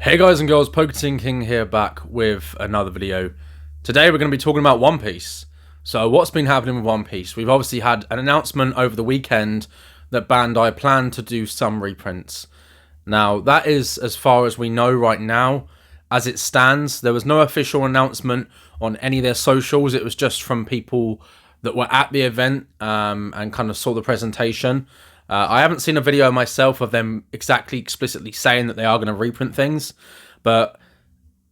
Hey guys and girls, Poketing King here, back with another video. Today we're going to be talking about One Piece. So what's been happening with One Piece? We've obviously had an announcement over the weekend that Bandai plan to do some reprints. Now that is as far as we know right now. As it stands, there was no official announcement on any of their socials. It was just from people that were at the event and kind of saw the presentation. I haven't seen a video myself of them exactly explicitly saying that they are going to reprint things, but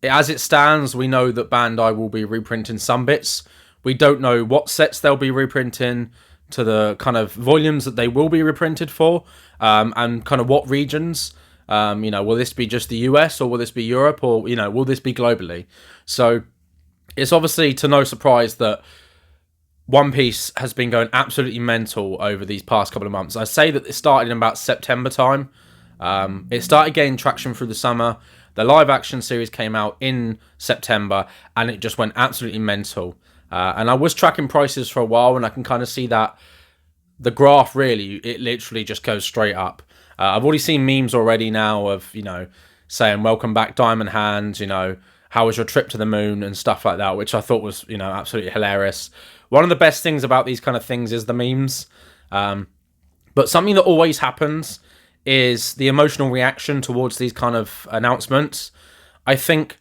as it stands, we know that Bandai will be reprinting some bits. We don't know what sets they'll be reprinting, to the kind of volumes that they will be reprinted for, and kind of what regions. Will this be just the US, or will this be Europe, or, will this be globally? So it's obviously to no surprise that One Piece has been going absolutely mental over these past couple of months. I say that it started in about September time. It started gaining traction through the summer. The live action series came out in September, and it just went absolutely mental. And I was tracking prices for a while, and I can kind of see that the graph really, it literally just goes straight up. I've already seen memes already now of, saying, welcome back Diamond Hands, how was your trip to the moon and stuff like that, which I thought was, absolutely hilarious. One of the best things about these kind of things is the memes. But something that always happens is the emotional reaction towards these kind of announcements. I think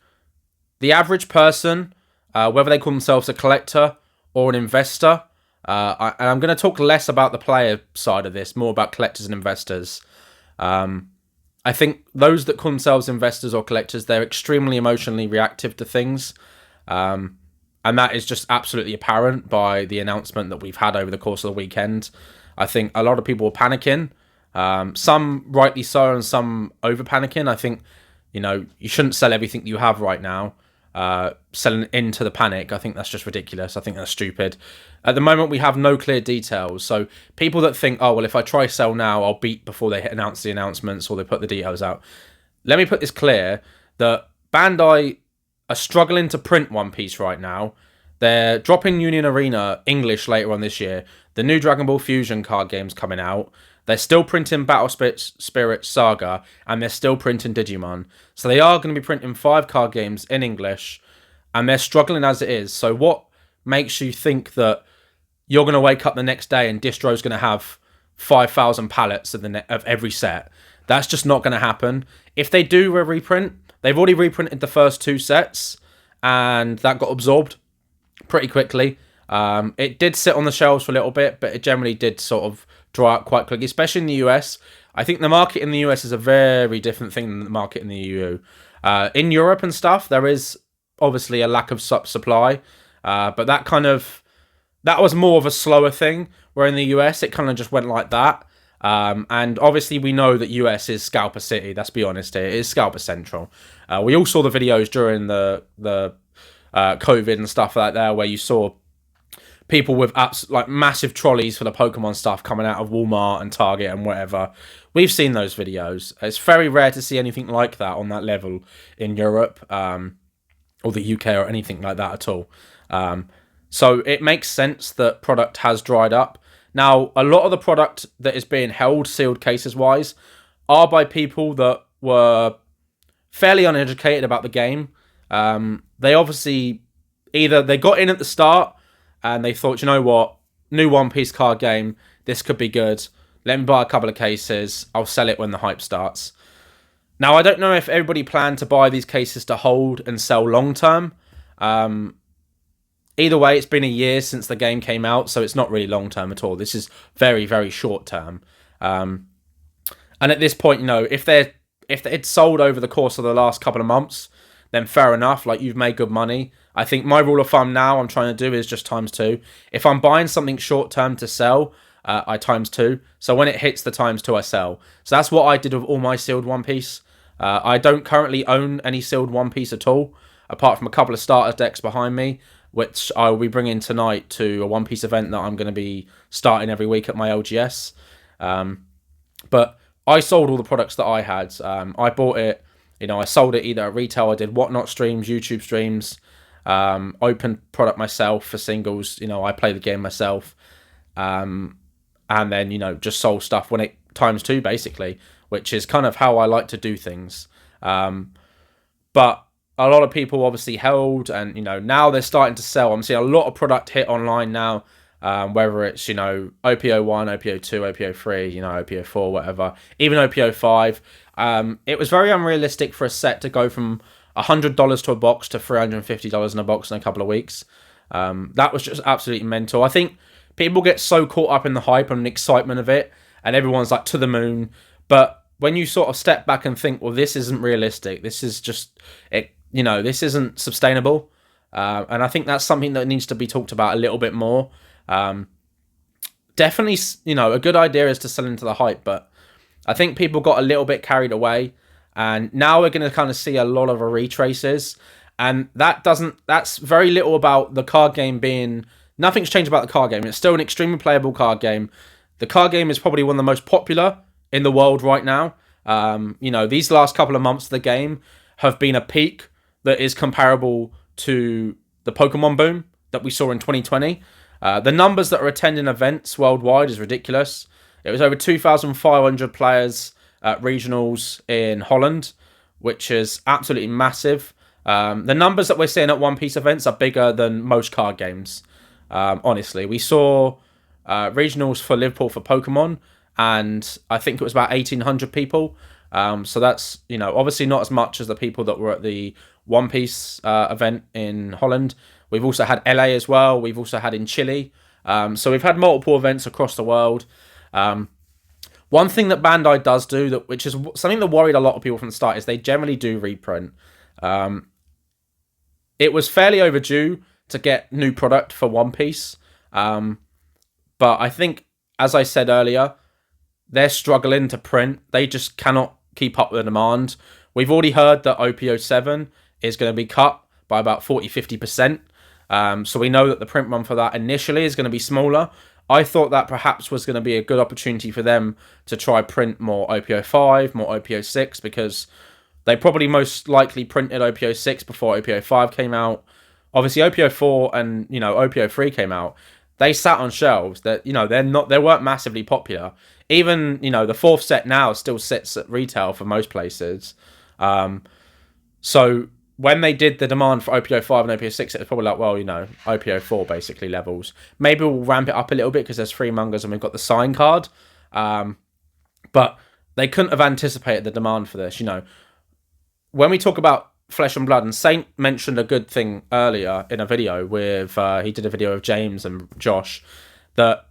the average person, whether they call themselves a collector or an investor, and I'm going to talk less about the player side of this, more about collectors and investors. I think those that call themselves investors or collectors, they're extremely emotionally reactive to things. And that is just absolutely apparent by the announcement that we've had over the course of the weekend. I think a lot of people were panicking. Some rightly so, and some over panicking. I think, you shouldn't sell everything you have right now. Selling into the panic, I think that's just ridiculous. I think that's stupid. At the moment, we have no clear details. So people that think, oh, well, if I try sell now, I'll beat before they announce the announcements or they put the details out. Let me put this clear, that Bandai are struggling to print One Piece right now. They're dropping Union Arena English later on this year. The new Dragon Ball Fusion card game's coming out. They're still printing Battle Spirit Saga, and they're still printing Digimon. So they are going to be printing 5 card games in English, and they're struggling as it is. So what makes you think that you're going to wake up the next day and Distro's going to have 5,000 pallets of every set? That's just not going to happen. If they do a reprint, they've already reprinted the first 2 sets, and that got absorbed pretty quickly. It did sit on the shelves for a little bit, but it generally did sort of dry out quite quickly, especially in the US. I think the market in the US is a very different thing than the market in the EU. In Europe and stuff, there is obviously a lack of supply, but that was more of a slower thing, where in the US, it kind of just went like that. And obviously we know that US is Scalper City. Let's be honest here. It is Scalper Central. We all saw the videos during the COVID and stuff like that, where you saw people with massive trolleys for the Pokemon stuff coming out of Walmart and Target and whatever. We've seen those videos. It's very rare to see anything like that on that level in Europe, or the UK, or anything like that at all. So it makes sense that product has dried up. Now, a lot of the product that is being held, sealed cases wise, are by people that were fairly uneducated about the game. They obviously either they got in at the start and they thought, you know what, new One Piece card game, this could be good. Let me buy a couple of cases. I'll sell it when the hype starts. Now, I don't know if everybody planned to buy these cases to hold and sell long term. Either way, it's been a year since the game came out, so it's not really long term at all. This is very, very short term. And at this point, if it's sold over the course of the last couple of months, then fair enough. Like, you've made good money. I think my rule of thumb now I'm trying to do is just ×2. If I'm buying something short term to sell, I ×2. So when it hits the ×2, I sell. So that's what I did with all my sealed One Piece. I don't currently own any sealed One Piece at all, apart from a couple of starter decks behind me, which I will be bringing tonight to a One Piece event that I'm going to be starting every week at my LGS. But I sold all the products that I had. I bought it, I sold it either at retail, I did Whatnot streams, YouTube streams, opened product myself for singles, I play the game myself, and then, just sold stuff when it ×2, basically, which is kind of how I like to do things. but a lot of people obviously held, and now they're starting to sell. I'm seeing a lot of product hit online now, whether it's OPO1, OPO2, OPO3, OPO4, whatever, even OPO5. It was very unrealistic for a set to go from $100 to a box to $350 in a box in a couple of weeks. That was just absolutely mental. I think people get so caught up in the hype and the excitement of it, and everyone's like to the moon. But when you sort of step back and think, well, this isn't realistic. This is just it. This isn't sustainable. And I think that's something that needs to be talked about a little bit more. Definitely, a good idea is to sell into the hype, but I think people got a little bit carried away, and now we're going to kind of see a lot of retraces, and that's very little about the card game being, nothing's changed about the card game. It's still an extremely playable card game. The card game is probably one of the most popular in the world right now. These last couple of months of the game have been a peak that is comparable to the Pokemon boom that we saw in 2020. The numbers that are attending events worldwide is ridiculous. It was over 2,500 players at regionals in Holland, which is absolutely massive. The numbers that we're seeing at One Piece events are bigger than most card games. Honestly, we saw regionals for Liverpool for Pokemon, and I think it was about 1,800 people. So that's, obviously not as much as the people that were at the One Piece event in Holland. We've also had LA as well. We've also had in Chile. So we've had multiple events across the world. One thing that Bandai does do, which is something that worried a lot of people from the start, is they generally do reprint. It was fairly overdue to get new product for One Piece. But I think, as I said earlier, they're struggling to print. They just cannot keep up with the demand. We've already heard that OPO7 is going to be cut by about 40-50%. So we know that the print run for that initially is going to be smaller. I thought that perhaps was going to be a good opportunity for them to try print more OPO5, more OPO6, because they probably most likely printed OPO6 before OPO5 came out. Obviously, OPO4 and OPO3 came out. They sat on shelves that they weren't massively popular. Even the fourth set now still sits at retail for most places. So when they did the demand for OPO5 and OPO6, it was probably like, well, OPO4 basically levels. Maybe we'll ramp it up a little bit because there's 3 mangas and we've got the sign card. But they couldn't have anticipated the demand for this. When we talk about Flesh and Blood, and Saint mentioned a good thing earlier in a video with, he did a video of James and Josh, that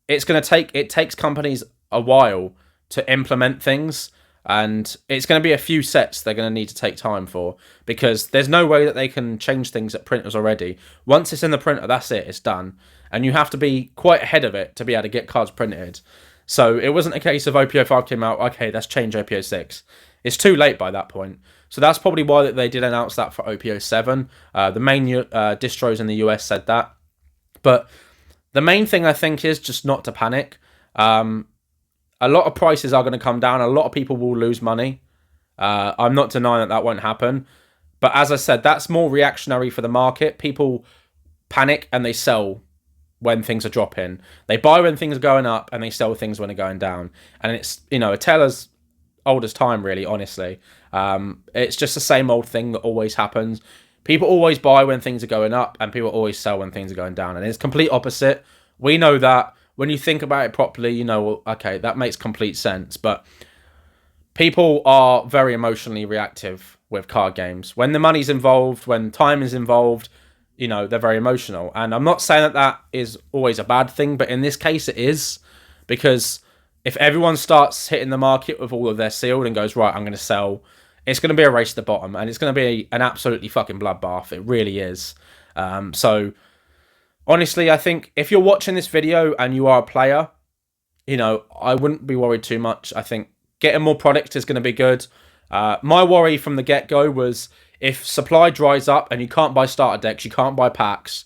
it takes companies a while to implement things. And it's going to be a few sets they're going to need to take time for, because there's no way that they can change things at printers already. Once it's in the printer, that's it, it's done. And you have to be quite ahead of it to be able to get cards printed. So it wasn't a case of OPO5 came out, okay, let's change OPO6. It's too late by that point. So that's probably why they did announce that for OPO7. The main distros in the US said that. But the main thing I think is just not to panic. A lot of prices are going to come down. A lot of people will lose money. I'm not denying that won't happen. But as I said, that's more reactionary for the market. People panic and they sell when things are dropping. They buy when things are going up and they sell things when they're going down. And it's, a tale as old as time, really, honestly. It's just the same old thing that always happens. People always buy when things are going up and people always sell when things are going down. And it's complete opposite. We know that. When you think about it properly, well, okay, that makes complete sense. But people are very emotionally reactive with card games. When the money's involved, when time is involved, they're very emotional. And I'm not saying that is always a bad thing, but in this case it is. Because if everyone starts hitting the market with all of their sealed and goes, right, I'm going to sell, it's going to be a race to the bottom. And it's going to be an absolutely fucking bloodbath. It really is. So honestly, I think if you're watching this video and you are a player, I wouldn't be worried too much. I think getting more product is going to be good. My worry from the get-go was if supply dries up and you can't buy starter decks, you can't buy packs,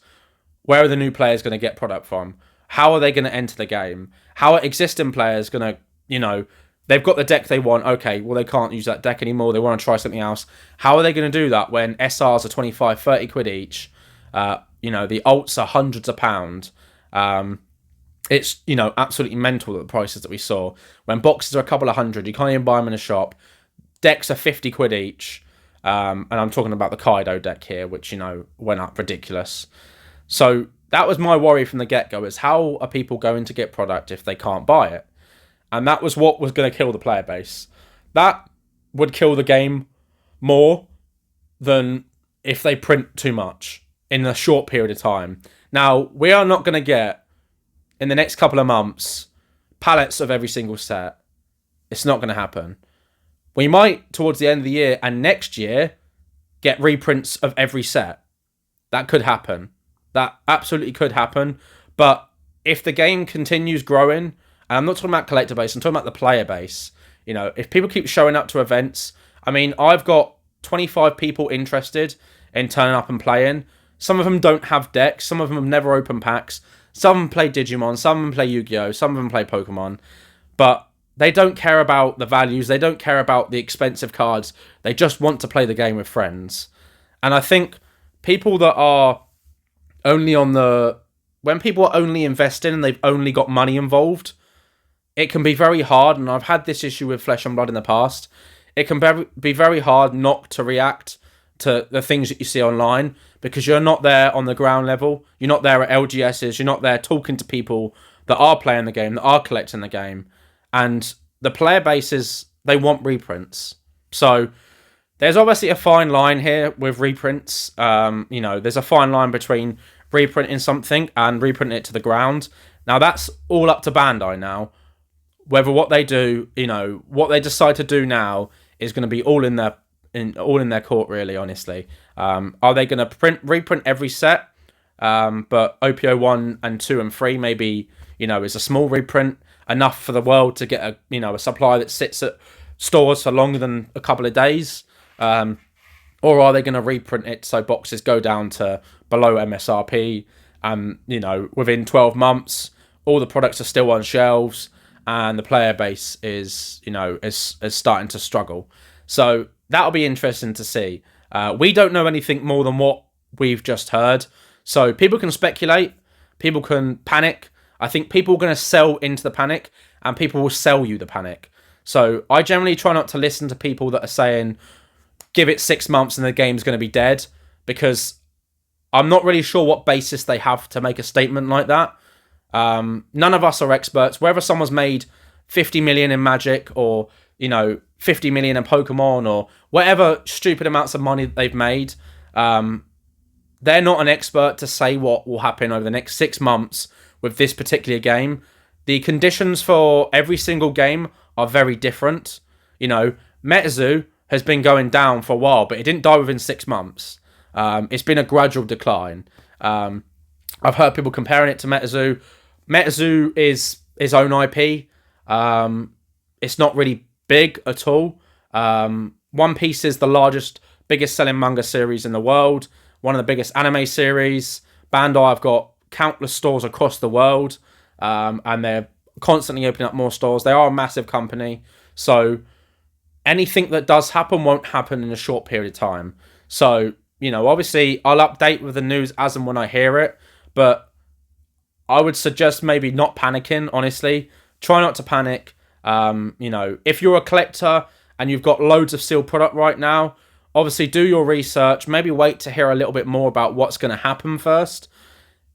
where are the new players going to get product from? How are they going to enter the game? How are existing players going to, they've got the deck they want. Okay, well, they can't use that deck anymore. They want to try something else. How are they going to do that when SRs are 25, 30 quid each? The alts are hundreds of pounds. It's, absolutely mental that the prices that we saw. When boxes are a couple of hundred, you can't even buy them in a shop. Decks are 50 quid each. And I'm talking about the Kaido deck here, which, went up ridiculous. So that was my worry from the get-go, is how are people going to get product if they can't buy it? And that was what was going to kill the player base. That would kill the game more than if they print too much in a short period of time. Now, we are not going to get, in the next couple of months, pallets of every single set. It's not going to happen. We might, towards the end of the year and next year, get reprints of every set. That could happen. That absolutely could happen. But if the game continues growing, and I'm not talking about collector base, I'm talking about the player base. If people keep showing up to events, I've got 25 people interested in turning up and playing. Some of them don't have decks. Some of them have never opened packs. Some of them play Digimon. Some of them play Yu-Gi-Oh! Some of them play Pokemon. But they don't care about the values. They don't care about the expensive cards. They just want to play the game with friends. And I think people that are only when people are only investing and they've only got money involved, it can be very hard, and I've had this issue with Flesh and Blood in the past. It can be very hard not to react to the things that you see online, because you're not there on the ground level. You're not there at LGSs. You're not there talking to people that are playing the game, that are collecting the game. And the player bases, they want reprints. So there's obviously a fine line here with reprints. There's a fine line between reprinting something and reprinting it to the ground. Now, that's all up to Bandai now. Whether what they do, what they decide to do now is going to be all in their court, really, honestly. Are they going to reprint every set? But OPO 1 and 2 and 3 maybe, is a small reprint, enough for the world to get a supply that sits at stores for longer than a couple of days. Or are they going to reprint it so boxes go down to below MSRP? Within 12 months, all the products are still on shelves, and the player base is starting to struggle. So that'll be interesting to see. We don't know anything more than what we've just heard. So people can speculate. People can panic. I think people are going to sell into the panic, and people will sell you the panic. So I generally try not to listen to people that are saying, give it 6 months and the game's going to be dead, because I'm not really sure what basis they have to make a statement like that. None of us are experts. Whether someone's made 50 million in Magic, or 50 million in Pokemon, or whatever stupid amounts of money that they've made, they're not an expert to say what will happen over the next 6 months with this particular game. The conditions for every single game are very different. MetaZoo has been going down for a while, but it didn't die within 6 months. It's been a gradual decline. I've heard people comparing it to MetaZoo. MetaZoo is his own IP. It's not really big at all. One Piece is the biggest selling manga series in the world. One of the biggest anime series. Bandai have got countless stores across the world. And they're constantly opening up more stores. They are a massive company. So anything that does happen won't happen in a short period of time. So, obviously I'll update with the news as and when I hear it. But I would suggest maybe not panicking, honestly. Try not to panic. If you're a collector and you've got loads of sealed product right now, obviously do your research. Maybe wait to hear a little bit more about what's going to happen first.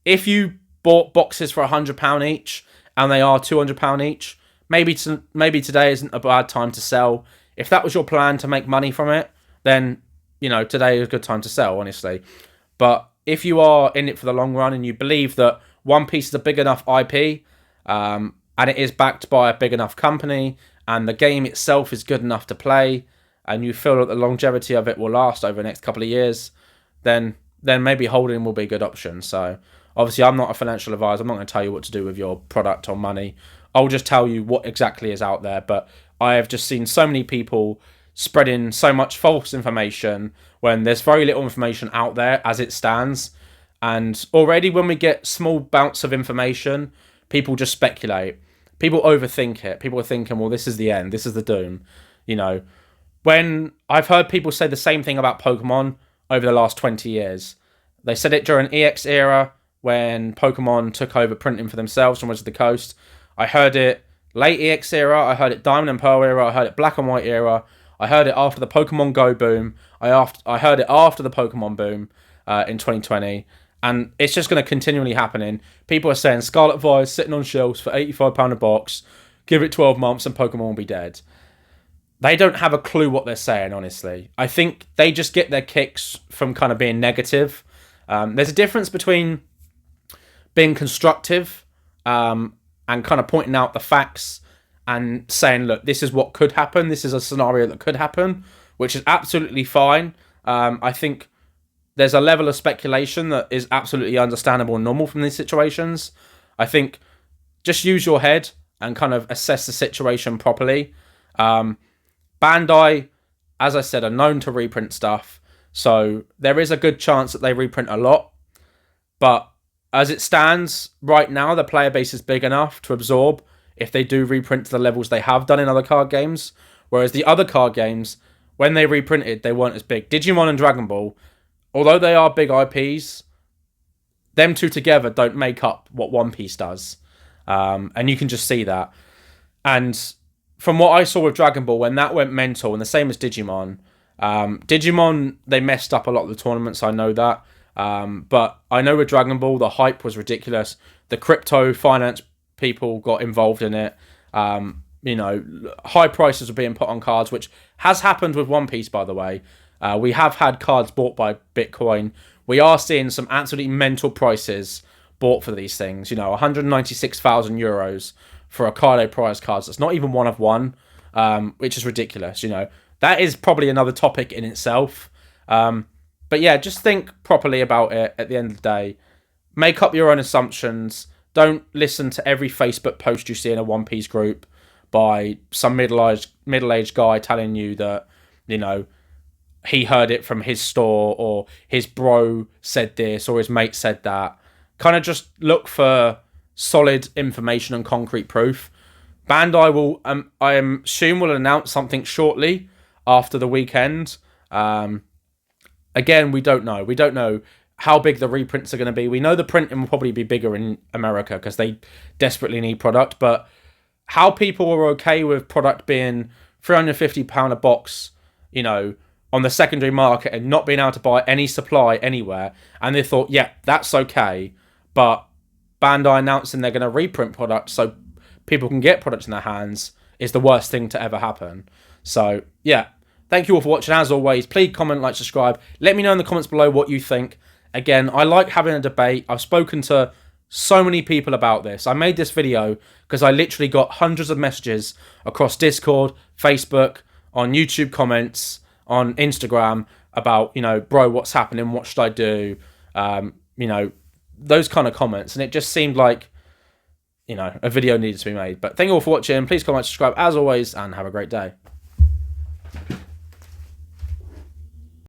If you bought boxes for £100 each and they are £200 each, maybe today isn't a bad time to sell. If that was your plan to make money from it, then, today is a good time to sell, honestly. But if you are in it for the long run and you believe that One Piece is a big enough IP, and it is backed by a big enough company, and the game itself is good enough to play, and you feel that the longevity of it will last over the next couple of years, then maybe holding will be a good option. So obviously I'm not a financial advisor. I'm not going to tell you what to do with your product or money. I'll just tell you what exactly is out there. But I have just seen so many people spreading so much false information when there's very little information out there as it stands. And already when we get small bouts of information, people just speculate. People overthink it. People are thinking, well, this is the end. This is the doom. When I've heard people say the same thing about Pokemon over the last 20 years. They said it during EX era when Pokemon took over printing for themselves from Wizards of the Coast. I heard it late EX era. I heard it Diamond and Pearl era. I heard it Black and White era. I heard it after the Pokemon Go boom. I heard it after the Pokemon boom in 2020. And it's just going to continually happening. People are saying Scarlet Violet sitting on shelves for £85 a box. Give it 12 months and Pokemon will be dead. They don't have a clue what they're saying, honestly. I think they just get their kicks from kind of being negative. There's a difference between being constructive and kind of pointing out the facts and saying, look, this is what could happen. This is a scenario that could happen, which is absolutely fine. I think there's a level of speculation that is absolutely understandable and normal from these situations. I think just use your head and kind of assess the situation properly. Bandai, as I said, are known to reprint stuff. So there is a good chance that they reprint a lot. But as it stands right now, the player base is big enough to absorb if they do reprint to the levels they have done in other card games. Whereas the other card games, when they reprinted, they weren't as big. Digimon and Dragon Ball, although they are big IPs, them two together don't make up what One Piece does. And you can just see that. And from what I saw with Dragon Ball, when that went mental, and the same as Digimon, Digimon, they messed up a lot of the tournaments, I know that. But I know with Dragon Ball, the hype was ridiculous. The crypto finance people got involved in it. High prices were being put on cards, which has happened with One Piece, by the way. We have had cards bought by Bitcoin. We are seeing some absolutely mental prices bought for these things. 196,000 euros for a Cardo prize cards. That's not even one of one, which is ridiculous. That is probably another topic in itself. But yeah, just think properly about it at the end of the day. Make up your own assumptions. Don't listen to every Facebook post you see in a One Piece group by some middle-aged guy telling you that, he heard it from his store, or his bro said this, or his mate said that. Kind of just look for solid information and concrete proof. Bandai will, I assume, will announce something shortly after the weekend. Again, we don't know. We don't know how big the reprints are going to be. We know the printing will probably be bigger in America because they desperately need product. But how people are okay with product being £350 a box, on the secondary market and not being able to buy any supply anywhere, and they thought, yeah, that's okay, but Bandai announcing they're going to reprint product so people can get products in their hands is the worst thing to ever happen. So, yeah, thank you all for watching. As always, please comment, like, subscribe. Let me know in the comments below what you think. Again, I like having a debate. I've spoken to so many people about this. I made this video because I literally got hundreds of messages across Discord, Facebook, on YouTube comments, on Instagram about, bro, what's happening? What should I do? Those kind of comments. And it just seemed like, a video needed to be made. But thank you all for watching. Please comment, subscribe as always, and have a great day.